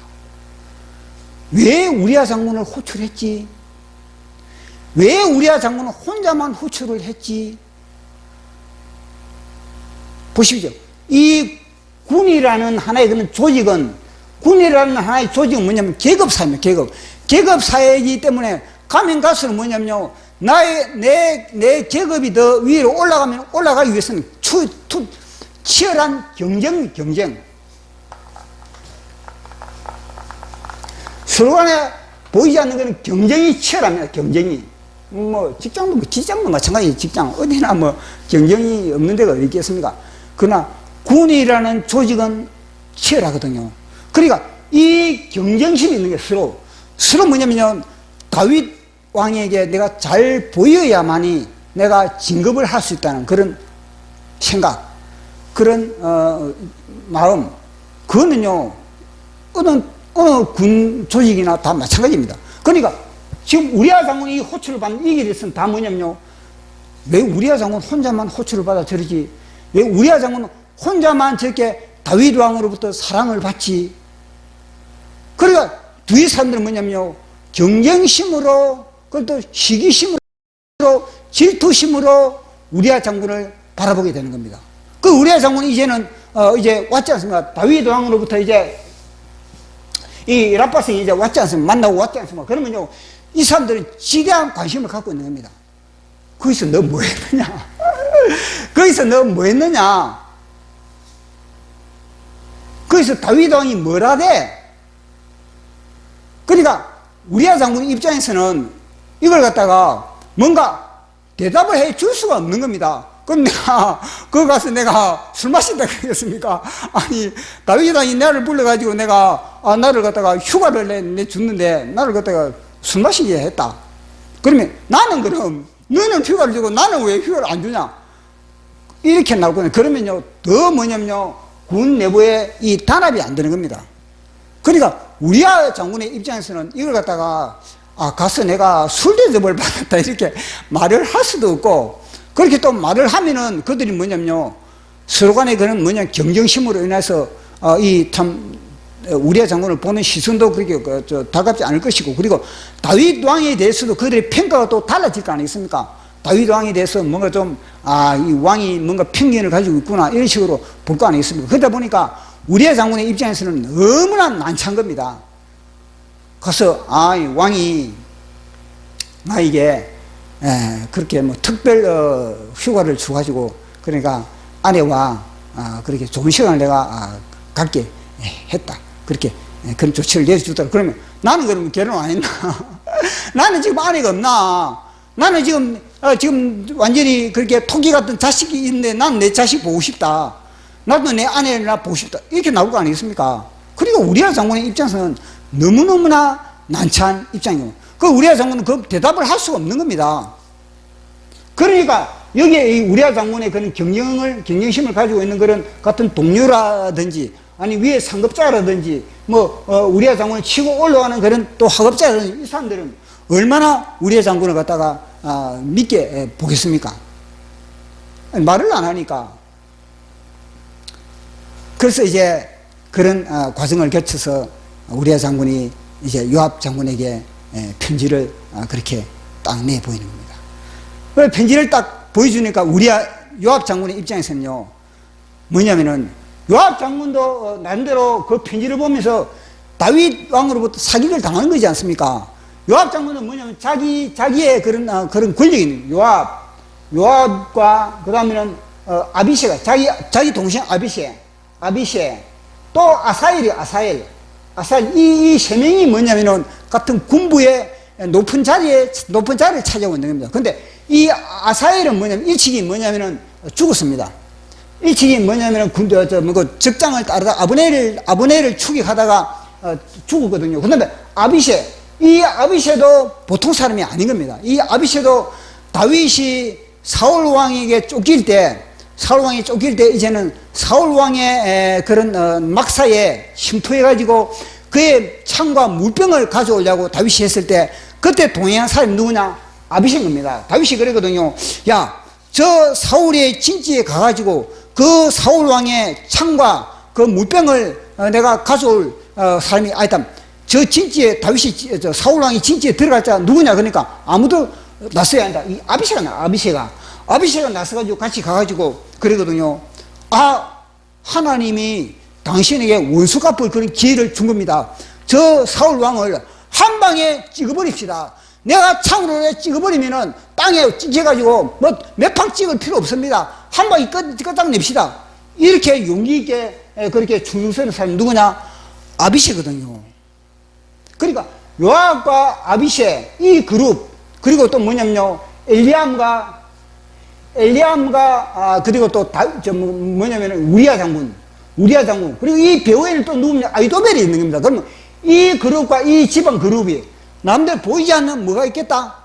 왜 우리야 장군을 호출했지? 왜 우리야 장군은 혼자만 호출을 했지? 보십시오. 이 군이라는 하나의 그런 조직은 뭐냐면 계급사입니다. 계급사회이기 때문에 가면 갈수록 뭐냐면요. 내 계급이 더 위로 올라가기 위해서는 치열한 경쟁. 서로 간에 보이지 않는 것은 경쟁이 치열합니다. 경쟁이. 직장도 마찬가지. 직장 어디나 경쟁이 없는 데가 어디 있겠습니까? 그러나 군이라는 조직은 치열하거든요. 그러니까 이 경쟁심이 있는 게 서로 뭐냐면요. 다윗 왕에게 내가 잘 보여야만이 내가 진급을 할 수 있다는 그런 생각, 그런 마음, 그거는요 어느 군 조직이나 다 마찬가지입니다. 그러니까 지금 우리야 장군이 호출을 받는 이 길에서는 다 뭐냐면요, 왜 우리야 장군 혼자만 호출을 받아 저러지? 왜 우리야 장군 혼자만 저렇게 다윗 왕으로부터 사랑을 받지? 그러니까 뒤에 사람들은 뭐냐면요, 경쟁심으로, 그것도 시기심으로, 질투심으로 우리야 장군을 바라보게 되는 겁니다. 그 우리야 장군이 이제는 이제 왔지 않습니까? 다윗 왕으로부터 이제 이 라빠성이 이제 왔지 않습니까? 만나고 왔지 않습니까? 그러면요, 이 사람들은 지대한 관심을 갖고 있는 겁니다. 거기서 너 뭐 했느냐? 거기서 너 뭐 했느냐? 거기서 다윗 왕이 뭐라 돼? 그러니까 우리야 장군 입장에서는 이걸 갖다가 뭔가 대답을 해 줄 수가 없는 겁니다. 그럼 내가 거기 가서 내가 술 마신다 그러겠습니까? 아니 다윗 왕이 나를 불러가지고 내가 나를 갖다가 휴가를 내 줬는데 나를 갖다가 술 마시게 했다. 그러면 나는 그럼 너는 휴가를 주고 나는 왜 휴가를 안 주냐? 이렇게 나오거든요. 그러면요 더 뭐냐면요 군 내부에 이 단합이 안 되는 겁니다. 그러니까 우리야 장군의 입장에서는 이걸 갖다가 가서 내가 술 대접을 받았다 이렇게 말을 할 수도 없고, 그렇게 또 말을 하면은 그들이 뭐냐면요 서로 간에 그런 경쟁심으로 인해서 이 참 우리야 장군을 보는 시선도 그렇게 달갑지 않을 것이고, 그리고 다윗 왕에 대해서도 그들의 평가가 또 달라질 거 아니겠습니까? 다윗 왕에 대해서 뭔가 좀 이 왕이 뭔가 편견을 가지고 있구나 이런 식으로 볼 거 아니겠습니까? 그러다 보니까 우리야 장군의 입장에서는 너무나 난처한 겁니다. 가서 이 왕이 나에게 그렇게 뭐 특별 휴가를 줘가지고 그러니까 아내와 그렇게 좋은 시간을 내가 갖게 했다. 그렇게 그런 조치를 내려주더라. 그러면 나는 그러면 결혼 안 했나? 나는 지금 아내가 없나? 나는 지금 완전히 그렇게 토끼 같은 자식이 있는데 나는 내 자식 보고 싶다. 나도 내 아내를 보고 싶다. 이렇게 나올 거 아니겠습니까? 그리고 우리야 장군의 입장에서는 너무너무나 난처한 입장이고, 그 우리야 장군은 그 대답을 할 수가 없는 겁니다. 그러니까 여기에 이 우리야 장군의 그런 경쟁심을 가지고 있는 그런 같은 동료라든지 아니 위에 상급자라든지 우리야 장군을 치고 올라가는 그런 또 하급자라든지 이 사람들은 얼마나 우리야 장군을 갖다가 믿게 보겠습니까? 말을 안 하니까. 그래서 이제 그런 과정을 거쳐서 우리야 장군이 이제 요압 장군에게 편지를 그렇게 딱 내 보이는 겁니다. 그 편지를 딱 보여주니까 요압 장군의 입장에서는요 뭐냐면은 요압 장군도 나름대로 그 편지를 보면서 다윗 왕으로부터 사기를 당하는 거지 않습니까? 요압 장군은 뭐냐면 자기의 그런 권력이 있는 요압과 그 다음에는 아비새가 자기 동생 아비새 또 아사엘 이 세 명이 뭐냐면은 같은 군부의 높은 자리를 차지하고 있는 겁니다. 근데 이 아사엘은 뭐냐면 일찍이 뭐냐면은 죽었습니다. 일찍이 뭐냐면은 적장을 따르다 아브넬을 추격하다가 죽었거든요. 그다음에 이 아비새도 보통 사람이 아닌 겁니다. 이 아비새도 다윗이 사울 왕에게 쫓길 때 이제는 사울 왕의 그런 막사에 침투해가지고 그의 창과 물병을 가져오려고 다윗이 했을 때 그때 동행한 사람이 누구냐? 아비새인 겁니다. 다윗이 그랬거든요. 야, 저 사울의 진지에 가가지고 그 사울 왕의 창과 그 물병을 내가 가져올 사람이 아니다. 저 진지에 사울 왕이 진지에 들어갈 자 누구냐? 그러니까 아무도 나서야 한다. 이 아비새가 나서가지고 같이 가가지고 그러거든요. 하나님이 당신에게 원수갚을 그런 기회를 준 겁니다. 저 사울 왕을 한 방에 찍어버립시다. 내가 창으로 찍어버리면은 땅에 찍혀가지고 몇 방 찍을 필요 없습니다. 한 방에 끝장냅시다. 이렇게 용기 있게 그렇게 충성스러운 사람이 누구냐? 아비새거든요. 그러니까 요압과 아비새 이 그룹, 그리고 또 뭐냐면요 엘리암과 그리고 또 뭐냐면은 우리야 장군, 그리고 이 배후에는 또 누구냐? 아이도벨이 있는 겁니다. 그러면 이 그룹과 이 지방 그룹이 남들 보이지 않는 뭐가 있겠다?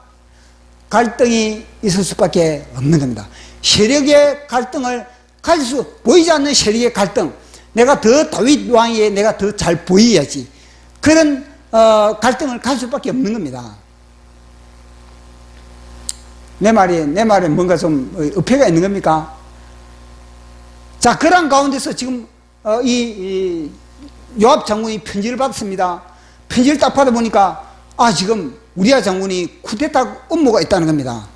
갈등이 있을 수밖에 없는 겁니다. 세력의 갈등을 가질 수, 보이지 않는 세력의 갈등, 내가 더 다윗 왕에 내가 더 잘 보여야지, 그런 갈등을 가질 수밖에 없는 겁니다. 내 말에 뭔가 좀 어폐가 있는 겁니까? 자, 그런 가운데서 지금 이 요압 장군이 편지를 받았습니다. 편지를 딱 받아보니까 지금 우리야 장군이 쿠데타 음모가 있다는 겁니다.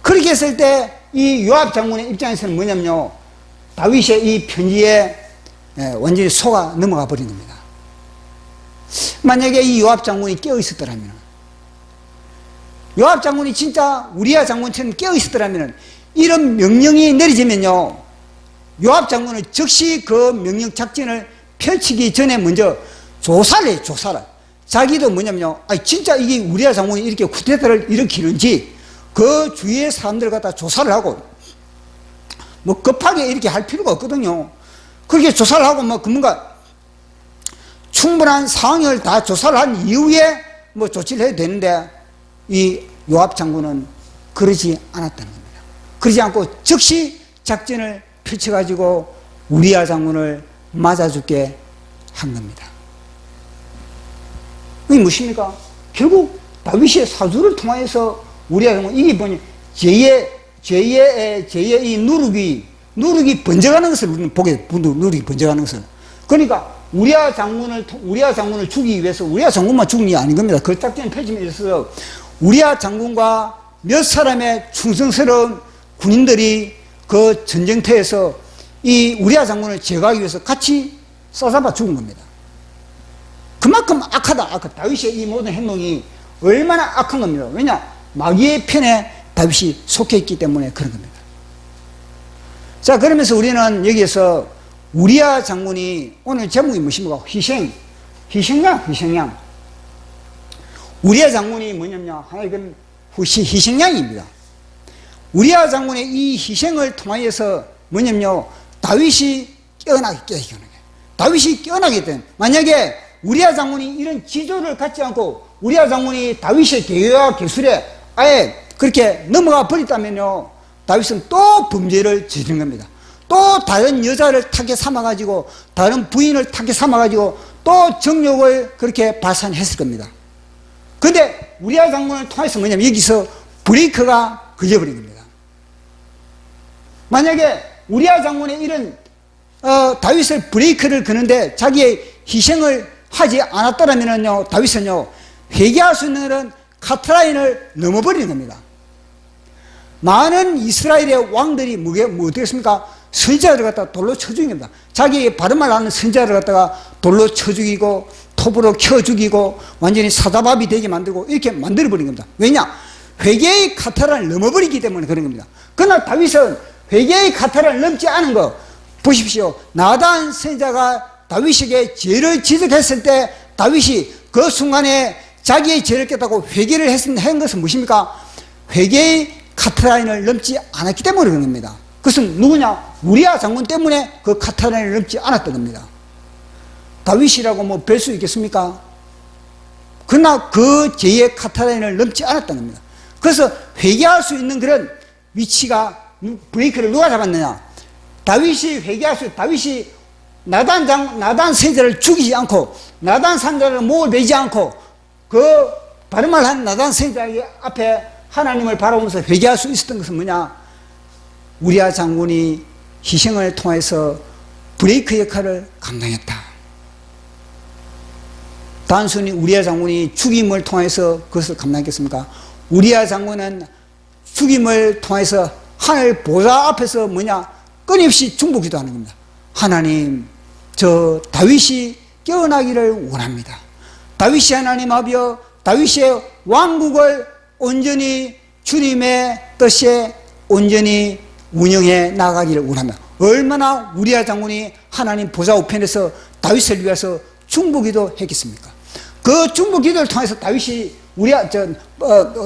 그렇게 했을 때 이 요압 장군의 입장에서는 뭐냐면요 다윗의 이 편지에 완전히 속아 넘어가 버린 겁니다. 만약에 이 요압 장군이 깨어 있었더라면, 요압 장군이 진짜 우리야 장군처럼 깨어 있었더라면, 이런 명령이 내려지면요 요압 장군은 즉시 그 명령 작전을 펼치기 전에 먼저 조사를 해요, 조사를. 자기도 뭐냐면요, 진짜 이게 우리아 장군이 이렇게 쿠데타를 일으키는지 그 주위의 사람들 갖다 조사를 하고, 뭐 급하게 이렇게 할 필요가 없거든요. 그렇게 조사를 하고 뭐 뭔가 충분한 상황을 다 조사를 한 이후에 뭐 조치를 해야 되는데, 이 요압 장군은 그러지 않았다는 겁니다. 그러지 않고 즉시 작전을 펼쳐가지고 우리아 장군을 맞아 죽게 한 겁니다. 이게 무엇입니까? 결국 다윗의 사주를 통해서 우리아 장군, 이게 뭐냐, 죄의 이 누룩이 번져가는 것을 우리는 보게, 누룩이 번져가는 것을. 그러니까 우리아 장군을 죽이기 위해서 우리아 장군만 죽는 게 아닌 겁니다. 그 작전을 펼치면 있어서 우리아 장군과 몇 사람의 충성스러운 군인들이 그 전쟁터에서 이 우리아 장군을 제거하기 위해서 같이 싸잡아 죽은 겁니다. 그만큼 악하다. 다윗의 이 모든 행동이 얼마나 악한 겁니다. 왜냐? 마귀의 편에 다윗이 속해 있기 때문에 그런 겁니다. 자, 그러면서 우리는 여기에서 우리아 장군이, 오늘 제목이 무엇입니까? 희생양. 우리아 장군이 뭐냐면 하나의 희생양입니다. 우리아 장군의 이 희생을 통하여서 뭐냐면요, 다윗이 깨어나게. 다윗이 깨어나게 된, 만약에 우리아 장군이 이런 지조를 갖지 않고 우리아 장군이 다윗의 계획과 계술에 아예 그렇게 넘어가 버렸다면요, 다윗은 또 범죄를 저지른 겁니다. 또 다른 여자를 타겟 삼아가지고, 다른 부인을 타겟 삼아가지고 또 정욕을 그렇게 발산했을 겁니다. 근데 우리아 장군을 통해서 뭐냐면 여기서 브레이크가 걸려버린 겁니다. 만약에 우리아 장군의 이런 다윗을 브레이크를 거는데 자기의 희생을 하지 않았더라면요, 다윗은요, 회개할 수 있는 것은 카트라인을 넘어버리는 겁니다. 많은 이스라엘의 왕들이 뭐 어떻겠습니까? 선지자를 갖다가 돌로 쳐 죽인 겁니다. 자기 발음을 아는 선지자를 갖다가 돌로 쳐 죽이고 톱으로 켜 죽이고 완전히 사자밥이 되게 만들고 이렇게 만들어버린 겁니다. 왜냐? 회개의 카트라인을 넘어버리기 때문에 그런 겁니다. 그러나 다윗은 회개의 카트라인을 넘지 않은 거 보십시오. 나단 선지자가 다윗에게 죄를 지적했을 때 다윗이 그 순간에 자기의 죄를 깨닫고 회개를 한 것은 무엇입니까? 회개의 카트라인을 넘지 않았기 때문에 그런 겁니다. 그것은 누구냐? 우리아 장군 때문에 그 카트라인을 넘지 않았던 겁니다. 다윗이라고 뭐 뵐 수 있겠습니까? 그러나 그 죄의 카트라인을 넘지 않았던 겁니다. 그래서 회개할 수 있는 그런 위치가, 브레이크를 누가 잡았느냐? 다윗이 회개할 수, 다윗이 나단 선지자를 죽이지 않고, 나단 선지자를 목을 베지 않고, 그 발음을 한 나단 선지자 앞에 하나님을 바라보면서 회개할 수 있었던 것은 뭐냐? 우리아 장군이 희생을 통해서 브레이크 역할을 감당했다. 단순히 우리아 장군이 죽임을 통해서 그것을 감당했겠습니까? 우리아 장군은 죽임을 통해서 하늘 보좌 앞에서 뭐냐? 끊임없이 중보기도 하는 겁니다. 하나님, 저 다윗이 깨어나기를 원합니다. 다윗이 하나님 아버지여, 다윗의 왕국을 온전히 주님의 뜻에 온전히 운영해 나가기를 원합니다. 얼마나 우리아 장군이 하나님 보좌 우편에서 다윗을 위해서 중보기도 했겠습니까? 그 중보기도를 통해서 다윗이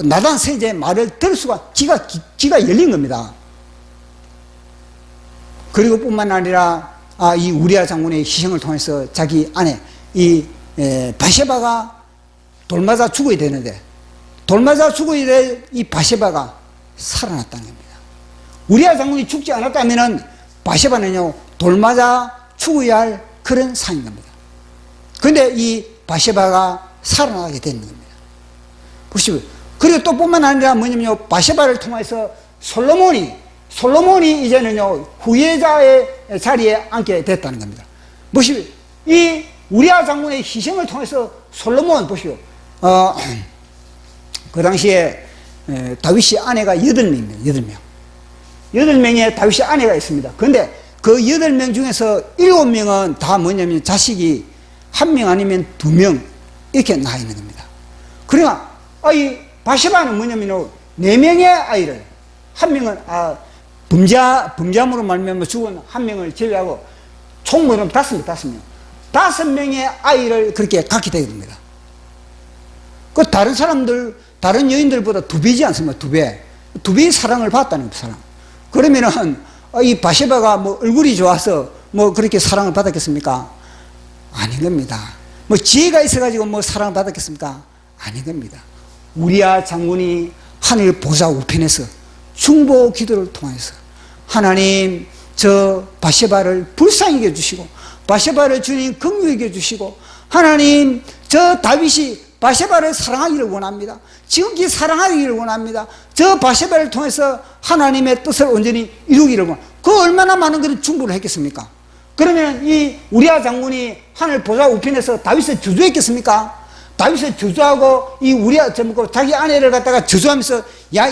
나단 선지자의 말을 들을 수가, 귀가 열린 겁니다. 그리고 뿐만 아니라 이 우리아 장군의 희생을 통해서 자기 아내 바세바가 돌맞아 죽어야 되는데, 돌맞아 죽어야 될 이 바세바가 살아났다는 겁니다. 우리아 장군이 죽지 않았다면 바세바는요, 돌맞아 죽어야 할 그런 상인 겁니다. 그런데 이 바세바가 살아나게 되는 겁니다. 보시죠. 그리고 또 뿐만 아니라 뭐냐면요, 바세바를 통해서 솔로몬이 이제는요, 후예자의 자리에 앉게 됐다는 겁니다. 보시오. 이 우리아 장군의 희생을 통해서 솔로몬, 보시오. 그 당시에 다윗이 아내가 8명입니다. 8명. 8명의 다윗이 아내가 있습니다. 그런데 그 8명 중에서 7명은 다 뭐냐면 자식이 1명 아니면 2명 이렇게 나 있는 겁니다. 그러나 이 바세바는 뭐냐면요, 4명의 아이를, 1명은 범죄함으로 말미암아 죽은 1명을 제외하고 총 뭐냐면 5명. 5명의 아이를 그렇게 갖게 되게 됩니다. 그 다른 사람들, 다른 여인들보다 2배지 않습니까? 2배. 2배의 사랑을 받았다는 거예요, 사랑. 그러면은, 이 바세바가 뭐 얼굴이 좋아서 뭐 그렇게 사랑을 받았겠습니까? 아닌 겁니다. 뭐 지혜가 있어가지고 뭐 사랑을 받았겠습니까? 아닌 겁니다. 우리야 장군이 하늘 보좌 우편에서 중보 기도를 통해서 하나님 저 바세바를 불쌍히 여겨주시고 바세바를 주님 긍휼히 여겨주시고 하나님 저 다윗이 바세바를 사랑하기를 원합니다. 지극히 사랑하기를 원합니다. 저 바세바를 통해서 하나님의 뜻을 온전히 이루기를 원합니다. 그 얼마나 많은 그런 중보를 했겠습니까? 그러면 이 우리아 장군이 하늘 보좌 우편에서 다윗을 저주했겠습니까? 다윗을 저주하고 이 우리아 자기 아내를 갖다가 저주하면서 야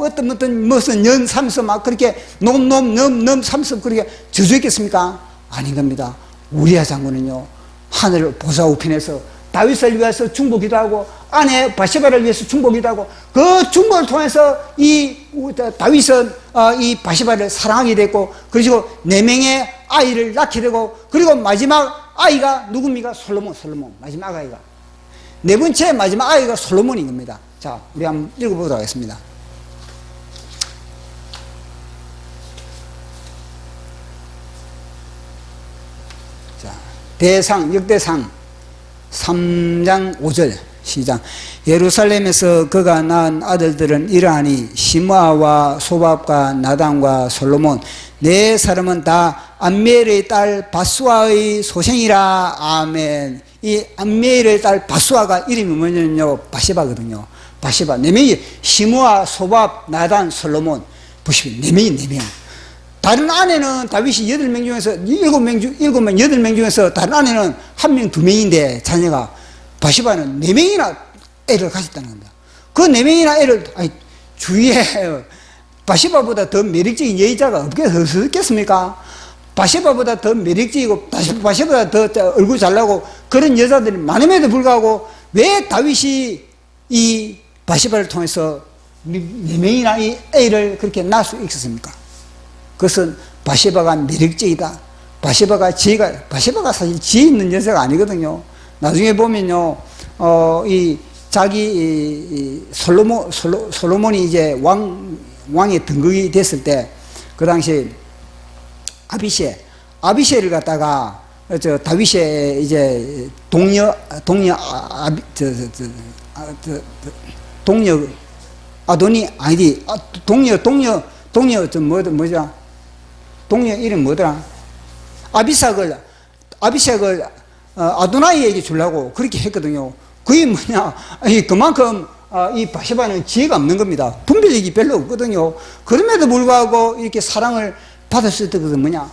어떤 무슨 연 삼서 막 그렇게 넘 삼서 그렇게 저주했겠습니까? 아닌 겁니다. 우리아 장군은요 하늘 보좌 우편에서 다윗을 위해서 중보 기도하고 아내 바세바를 위해서 중보 기도하고 그 중보를 통해서 이 다윗은 이 바세바를 사랑하게 됐고 그리고 4명의 아이를 낳게 되고 그리고 마지막 아이가 누굽니까? 솔로몬 마지막 아이가 4번째 마지막 아이가 솔로몬인 겁니다. 자, 우리 한번 읽어보도록 하겠습니다. 자, 대상 역대상 3장 5절 시작. 예루살렘에서 그가 낳은 아들들은 이러하니 시므아와 소밥과 나단과 솔로몬 4사람은 다 암미엘의 딸 바수아의 소생이라. 아멘. 이 암미엘의 딸 바수아가 이름이 뭐냐면요 바세바거든요. 바세바 4명이 시므아, 소밥, 나단, 솔로몬 보시면 4명이 다른 아내는 다윗이 8명 중에서 8명 중에서 다른 아내는 1명, 2명인데 자녀가 바세바는 4명이나 애를 가졌다는 겁니다. 그 4명이나 애를 주위에 바세바보다 더 매력적인 여자가 없겠습니까? 바세바보다 더 매력적이고 바세바보다 더 얼굴 잘나고 그런 여자들이 많음에도 불구하고 왜 다윗이 이 바세바를 통해서 4명이나 이 애를 그렇게 낳을 수 있었습니까? 그것은 바세바가 매력적이다. 바세바가 사실 지혜 있는 여자가 아니거든요. 나중에 보면요, 솔로몬이 이제 왕의 등극이 됐을 때, 그 당시 아비셰를 갖다가, 다윗의 이제 동료 이름 뭐더라? 아비삭을 아도나이에게 주려고 그렇게 했거든요. 그게 뭐냐? 그만큼 이 바세바는 지혜가 없는 겁니다. 분별력이 별로 없거든요. 그럼에도 불구하고 이렇게 사랑을 받았을 때 그것은 뭐냐?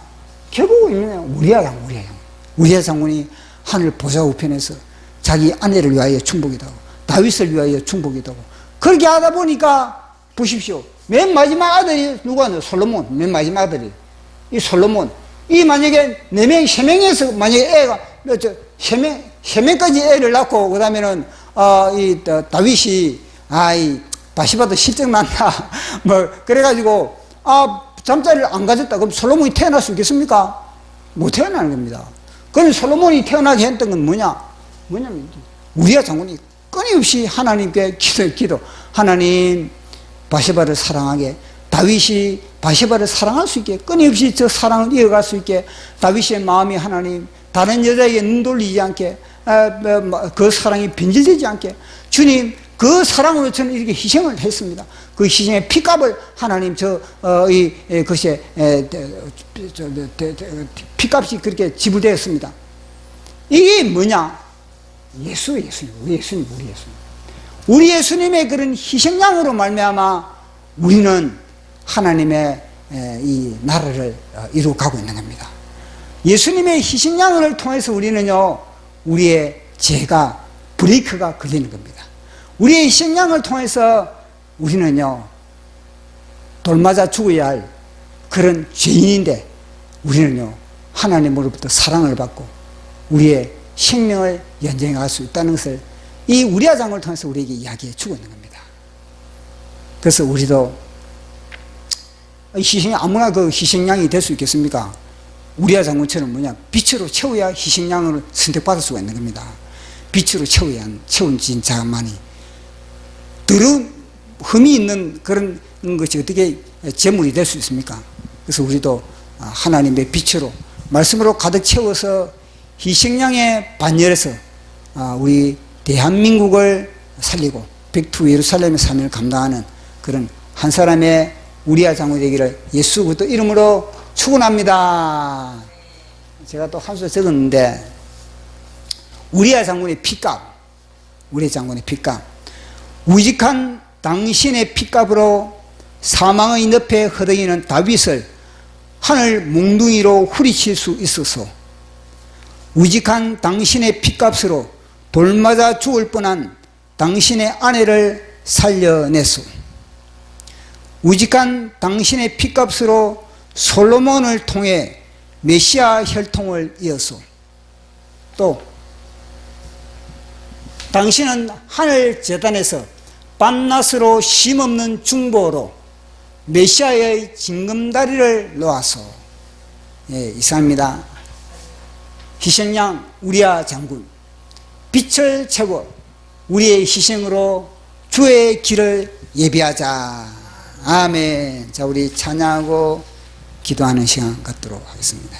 결국은 우리아 장군이 하늘 보좌 우편에서 자기 아내를 위하여 충복이도 하고 다윗을 위하여 충복이도 하고 그렇게 하다 보니까 보십시오. 맨 마지막 아들이 누구냐? 솔로몬. 맨 마지막 아들이 이 솔로몬. 이 만약에 3명에서 만약에 애가 3명까지 애를 낳고 그다음에는 이 다윗이 바세바도 실증 난다 뭐 그래가지고 잠자리를 안 가졌다. 그럼 솔로몬이 태어날 수 있겠습니까? 못 태어나는 겁니다. 그럼 솔로몬이 태어나게 했던 건 뭐냐면 우리아 장군이 끊임없이 하나님께 기도 하나님 바세바를 사랑하게 다윗이 바세바를 사랑할 수 있게 끊임없이 저 사랑을 이어갈 수 있게 다윗의 마음이 하나님 다른 여자에게 눈 돌리지 않게 그 사랑이 변질되지 않게 주님 그 사랑으로 저는 이렇게 희생을 했습니다. 그 희생의 피값을 하나님 그것에 피값이 그렇게 지불되었습니다. 이게 뭐냐? 우리 예수님의 그런 희생양으로 말미암아 우리는 하나님의 이 나라를 이루어가고 있는 겁니다. 예수님의 희생양을 통해서 우리는요 우리의 죄가 브레이크가 걸리는 겁니다. 우리의 희생양을 통해서 우리는요 돌맞아 죽어야 할 그런 죄인인데 우리는요 하나님으로부터 사랑을 받고 우리의 생명을 연장할 수 있다는 것을 이 우리아 장군을 통해서 우리에게 이야기해 주고 있는 겁니다. 그래서 우리도 희생이 아무나 그 희생양이 될 수 있겠습니까? 우리아 장군처럼 뭐냐, 빛으로 채워야 희생양을 선택받을 수가 있는 겁니다. 빛으로 채운 자만이 더러운 흠이 있는 그런 것이 어떻게 제물이 될 수 있습니까? 그래서 우리도 하나님의 빛으로 말씀으로 가득 채워서 희생양의 반열에서 우리 대한민국을 살리고 백투 예루살렘의 사명을 감당하는 그런 한 사람의 우리아 장군이 되기를 예수 그리스도 이름으로 축원합니다. 제가 또 한 수 적었는데, 우리아 장군의 핏값, 우리아 장군의 핏값, 우직한 당신의 핏값으로 사망의 늪에 허덕이는 다윗을 하늘 몽둥이로 후리칠 수 있어서, 우직한 당신의 핏값으로 돌맞아 죽을 뻔한 당신의 아내를 살려내소, 우직한 당신의 핏값으로 솔로몬을 통해 메시아 혈통을 이어서, 또 당신은 하늘 제단에서 밤낮으로 쉼없는 중보로 메시아의 징검다리를 놓아서, 이상입니다. 희생양 우리아 장군, 빛을 채워 우리의 희생으로 주의 길을 예비하자. 아멘. 자, 우리 찬양하고 기도하는 시간 갖도록 하겠습니다.